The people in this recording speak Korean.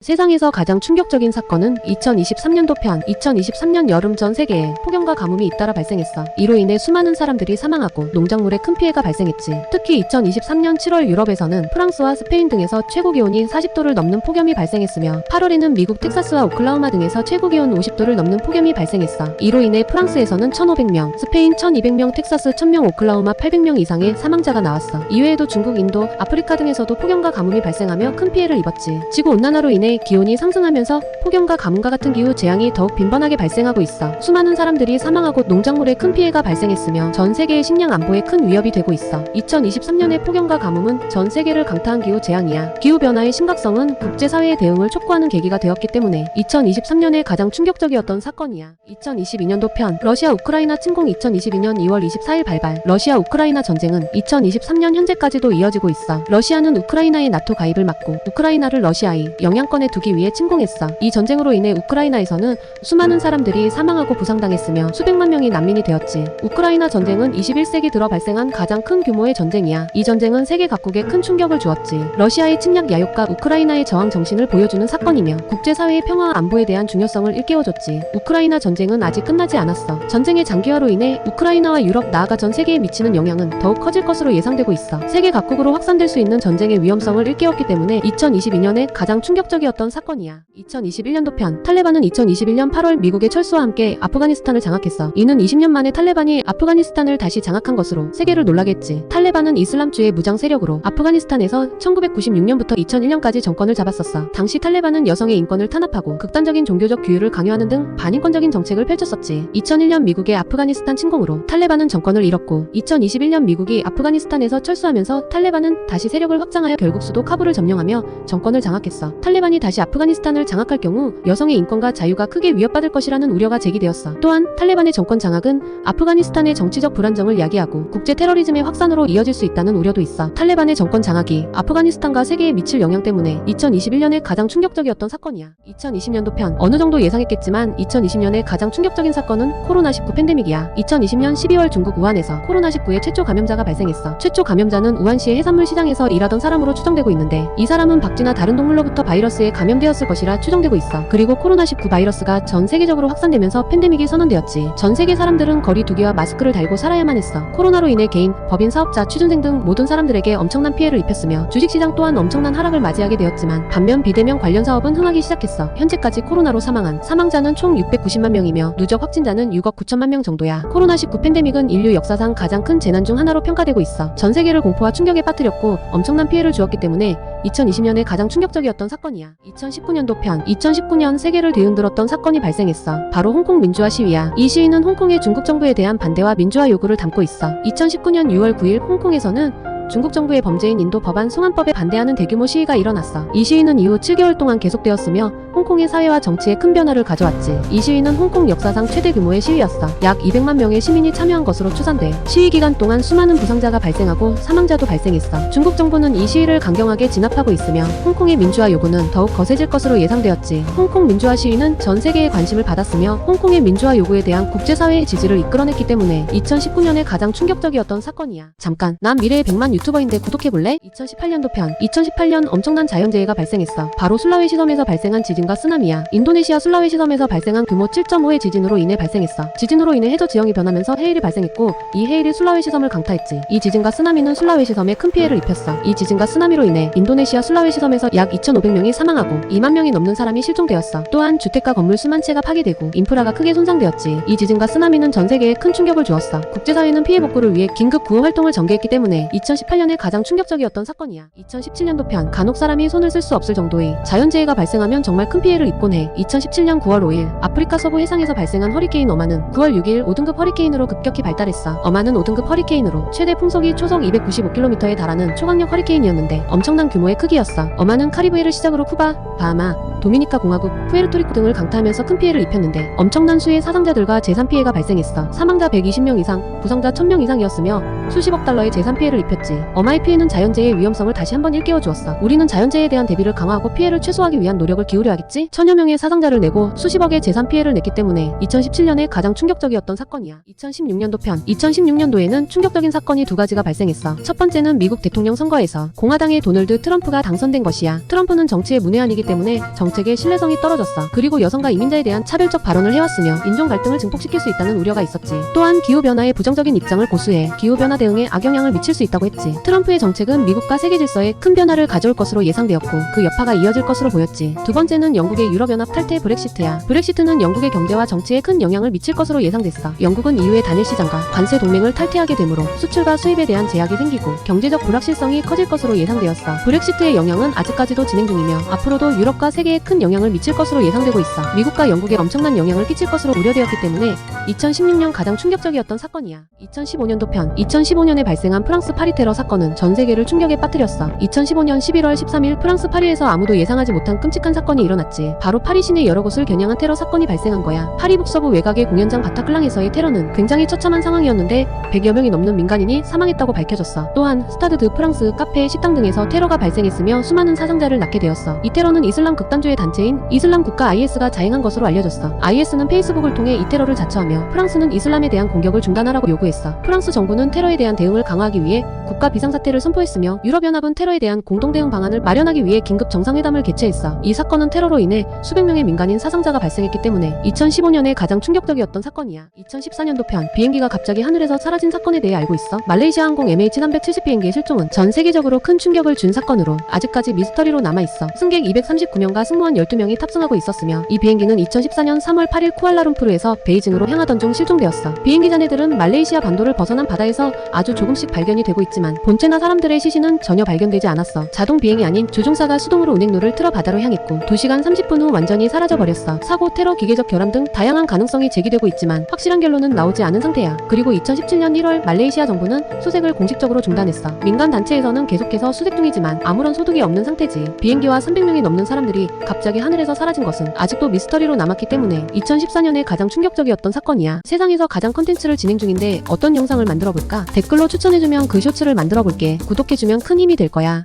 세상에서 가장 충격적인 사건은 2023년도 편 2023년 여름 전 세계에 폭염과 가뭄이 잇따라 발생했어. 이로 인해 수많은 사람들이 사망하고 농작물에 큰 피해가 발생했지. 특히 2023년 7월 유럽에서는 프랑스와 스페인 등에서 최고 기온이 40도를 넘는 폭염이 발생했으며 8월에는 미국 텍사스와 오클라호마 등에서 최고 기온 50도를 넘는 폭염이 발생했어. 이로 인해 프랑스에서는 1,500명, 스페인 1,200명, 텍사스 1,000명, 오클라호마 800명 이상의 사망자가 나왔어. 이외에도 중국, 인도, 아프리카 등에서도 폭염과 가뭄이 발생하며 큰 피해를 입었지. 지구온난화로 인해 기온이 상승하면서 폭염과 가뭄과 같은 기후 재앙이 더욱 빈번하게 발생하고 있어. 수많은 사람들이 사망하고 농작물에 큰 피해가 발생했으며 전 세계의 식량 안보에 큰 위협이 되고 있어. 2023년의 폭염과 가뭄은 전 세계를 강타한 기후 재앙이야. 기후변화의 심각성은 국제사회의 대응을 촉구하는 계기가 되었기 때문에 2023년에 가장 충격적이었던 사건이야. 2022년도 편 러시아 우크라이나 침공 2022년 2월 24일 발발. 러시아 우크라이나 전쟁은 2023년 현재까지도 이어지고 있어. 러시아는 우크라이나의 나토 가입을 막고 우크라이나를 러시아의 영향권에 두기 위해 침공했어. 이 전쟁으로 인해 우크라이나에서는 수많은 사람들이 사망하고 부상당했으며 수백만 명이 난민이 되었지. 우크라이나 전쟁은 21세기 들어 발생한 가장 큰 규모의 전쟁이야. 이 전쟁은 세계 각국에 큰 충격을 주었지. 러시아의 침략 야욕과 우크라이나의 저항 정신을 보여주는 사건이며 국제사회의 평화와 안보에 대한 중요성을 일깨워줬지. 우크라이나 전쟁은 아직 끝나지 않았어. 전쟁의 장기화로 인해 우크라이나와 유럽 나아가 전 세계에 미치는 영향은 더욱 커질 것으로 예상되고 있어. 세계 각국으로 확산될 수 있는 전쟁의 위험성을 일깨웠기 때문에 2022년에 가장 충격적이었던 사건이야. 2021년도 편 탈레반은 2021년 8월 미국의 철수와 함께 아프가니스탄을 장악했어. 이는 20년 만에 탈레반이 아프가니스탄을 다시 장악한 것으로 세계를 놀라게 했지. 탈레반은 이슬람주의 무장 세력으로 아프가니스탄에서 1996년부터 2001년까지 정권을 잡았었어. 당시 탈레반은 여성의 인권을 탄압하고 극단적인 종교적 규율을 강요하는 등 반인권적인 정책을 펼쳤었지. 2001년 미국의 아프가니스탄 침공으로 탈레반은 정권을 잃었고 2021년 미국이 아프가니스탄에서 철수하면서 탈레반은 다시 세력을 확장하여 결국 수도 카불을 점령하며 정권을 장악했어. 탈레반이 다시 아프가니스탄을 장악할 경우 여성의 인권과 자유가 크게 위협받을 것이라는 우려가 제기되었어. 또한 탈레반의 정권 장악은 아프가니스탄의 정치적 불안정을 야기하고 국제 테러리즘의 확산으로 이어질 수 있다는 우려도 있어. 탈레반의 정권 장악이 아프가니스탄과 세계에 미칠 영향 때문에 2021년에 가장 충격적이었던 사건이야. 2020년도 편 어느 정도 예상했겠지만 2020년에 가장 충격적인 사건은 코로나19 팬데믹이야. 2020년 12월 중국 우한에서 코로나19의 최초 감염자가 발생했어. 최초 감염자는 우한시의 해산물 시장에서 일하던 사람으로 추정되고 있는데 이 사람은 박쥐나 다른 동물로부터 바이러스에 감염되었을 것이라 추정되고 있어. 그리고 코로나19 바이러스가 전 세계적으로 확산되면서 팬데믹이 선언되었지. 전 세계 사람들은 거리 두기와 마스크를 달고 살아야만 했어. 코로나로 인해 개인, 법인, 사업자, 취준생 등 모든 사람들에게 엄청난 피해를 입혔으며 주식시장 또한 엄청난 하락을 맞이하게 되었지만 반면 비대면 관련 사업은 흥하기 시작했어. 현재까지 코로나로 사망한 사망자는 총 690만 명이며 누적 확진자는 6억 9천만 명 정도야. 코로나19 팬데믹은 인류 역사상 가장 큰 재난 중 하나로 평가되고 있어. 전 세계를 공포와 충격에 빠뜨렸고 엄청난 피해를 주었기 때문에 2020년에 가장 충격적이었던 사건이야. 2019년도 편 2019년 세계를 뒤흔들었던 사건이 발생했어. 바로 홍콩 민주화 시위야. 이 시위는 홍콩의 중국 정부에 대한 반대와 민주화 요구를 담고 있어. 2019년 6월 9일 홍콩에서는 중국 정부의 범죄인 인도 법안 송환법에 반대하는 대규모 시위가 일어났어. 이 시위는 이후 7개월 동안 계속되었으며 홍콩의 사회와 정치에 큰 변화를 가져왔지. 이 시위는 홍콩 역사상 최대 규모의 시위였어. 약 200만 명의 시민이 참여한 것으로 추산돼. 시위 기간 동안 수많은 부상자가 발생하고 사망자도 발생했어. 중국 정부는 이 시위를 강경하게 진압하고 있으며 홍콩의 민주화 요구는 더욱 거세질 것으로 예상되었지. 홍콩 민주화 시위는 전 세계의 관심을 받았으며 홍콩의 민주화 요구에 대한 국제사회의 지지를 이끌어냈기 때문에 2019년에 가장 충격적이었던 사건이야. 잠깐, 난 미래의 100만 유튜버인데 구독해볼래? 2018년도 편 2018년 엄청난 자연재해가 발생했어. 바로 술라웨시 섬에서 발생한 지진과 쓰나미야. 인도네시아 술라웨시 섬에서 발생한 규모 7.5의 지진으로 인해 발생했어. 지진으로 인해 해저 지형이 변하면서 해일이 발생했고 이 해일이 술라웨시 섬을 강타했지. 이 지진과 쓰나미는 술라웨시 섬에 큰 피해를 입혔어. 이 지진과 쓰나미로 인해 인도네시아 술라웨시 섬에서 약 2,500명이 사망하고 2만 명이 넘는 사람이 실종되었어. 또한 주택과 건물 수만 채가 파괴되고 인프라가 크게 손상되었지. 이 지진과 쓰나미는 전 세계에 큰 충격을 주었어. 국제사회는 피해 복구를 위해 긴급 구호 활동을 전개했기 때문에 2018년에 가장 충격적이었던 사건이야. 2017년도 편 간혹 사람이 손을 쓸 수 없을 정도의 자연재해가 발생하면 정말 큰 피해를 입곤 해. 2017년 9월 5일 아프리카 서부 해상에서 발생한 허리케인 어마는 9월 6일 5등급 허리케인으로 급격히 발달했어. 어마는 5등급 허리케인으로 최대 풍속이 초속 295km에 달하는 초강력 허리케인이었는데 엄청난 규모의 크기였어. 어마는 카리브해를 시작으로 쿠바, 바하마, 도미니카 공화국, 푸에르토리코 등을 강타하면서 큰 피해를 입혔는데 엄청난 수의 사상자들과 재산 피해가 발생했어. 사망자 120명 이상, 부상자 1000명 이상이었으며 수십억 달러의 재산 피해를 입혔지. 어마의 피해는 자연재해의 위험성을 다시 한번 일깨워 주었어. 우리는 자연재해에 대한 대비를 강화하고 피해를 최소화하기 위한 노력을 기울여야겠지? 천여 명의 사상자를 내고 수십억의 재산 피해를 냈기 때문에 2017년에 가장 충격적이었던 사건이야. 2016년도 편 2016년도에는 충격적인 사건이 두 가지가 발생했어. 첫 번째는 미국 대통령 선거에서 공화당의 도널드 트럼프가 당선된 것이야. 트럼프는 정치의 문외한이기 때문에 정책의 신뢰성이 떨어졌어. 그리고 여성과 이민자에 대한 차별적 발언을 해왔으며 인종 갈등을 증폭시킬 수 있다는 우려가 있었지. 또한 기후변화에 부정적인 입장을 고수해 기후변화 대응에 악영향을 미칠 수 있다고 했지. 트럼프의 정책은 미국과 세계 질서에 큰 변화를 가져올 것으로 예상되었고 그 여파가 이어질 것으로 보였지. 두 번째는 영국의 유럽연합 탈퇴 브렉시트야. 브렉시트는 영국의 경제와 정치에 큰 영향을 미칠 것으로 예상됐어. 영국은 EU의 단일 시장과 관세 동맹을 탈퇴하게 되므로 수출과 수입에 대한 제약이 생기고 경제적 불확실성이 커질 것으로 예상되었어. 브렉시트의 영향은 아직까지도 진행 중이며 앞으로도 유럽과 세계에 큰 영향을 미칠 것으로 예상되고 있어. 미국과 영국에 엄청난 영향을 끼칠 것으로 우려되었기 때문에 2016년 가장 충격적이었던 사건이야. 2015년도 편 2015년에 발생한 프랑스 파리 테러 사건은 전 세계를 충격에 빠뜨렸어. 2015년 11월 13일 프랑스 파리에서 아무도 예상하지 못한 끔찍한 사건이 일어났지. 바로 파리 시내 여러 곳을 겨냥한 테러 사건이 발생한 거야. 파리 북서부 외곽의 공연장 바타클랑에서의 테러는 굉장히 처참한 상황이었는데 100여 명이 넘는 민간인이 사망했다고 밝혀졌어. 또한 스타드 드 프랑스, 카페, 식당 등에서 테러가 발생했으며 수많은 사상자를 낳게 되었어. 이 테러는 이슬람 극단주의 단체인 이슬람 국가 IS가 자행한 것으로 알려졌어. IS는 페이스북을 통해 이 테러를 자처하며 프랑스는 이슬람에 대한 공격을 중단하라고 요구했어. 프랑스 정부는 테러에 대한 대응을 강화하기 위해 국가 비상사태를 선포했으며 유럽연합은 테러에 대한 공동대응 방안을 마련하기 위해 긴급 정상회담을 개최했어. 이 사건은 테러로 인해 수백 명의 민간인 사상자가 발생했기 때문에 2015년에 가장 충격적이었던 사건이야. 2014년도 편 비행기가 갑자기 하늘에서 사라진 사건에 대해 알고 있어? 말레이시아 항공 MH370 비행기의 실종은 전 세계적으로 큰 충격을 준 사건으로 아직까지 미스터리로 남아있어. 승객 239명과 승무원 12명이 탑승하고 있었으며 이 비행기는 2014년 3월 8일 쿠알라룸푸르에서 베이징으로 향하던 중 실종되었어. 비행기 잔해들은 말레이시아 반도를 벗어난 바다에서 아주 조금씩 발견이 되고 있지만 본체나 사람들의 시신은 전혀 발견되지 않았어. 자동 비행이 아닌 조종사가 수동으로 운행로를 틀어 바다로 향했고 2시간 30분 후 완전히 사라져버렸어. 사고, 테러, 기계적 결함 등 다양한 가능성이 제기되고 있지만 확실한 결론은 나오지 않은 상태야. 그리고 2017년 1월 말레이시아 정부는 수색을 공식적으로 중단했어. 민간 단체에서는 계속해서 수색 중이지만 아무런 소득이 없는 상태지. 비행기와 300명이 넘는 사람들이 갑자기 하늘에서 사라진 것은 아직도 미스터리로 남았기 때문에 2014년에 가장 충격적이었던 사건이야. 세상에서 가장 컨텐츠를 진행 중인데 어떤 영상을 만들어볼까? 댓글로 추천해주면 그 쇼츠를 만들어볼게. 구독해주면 큰 힘이 될 거야.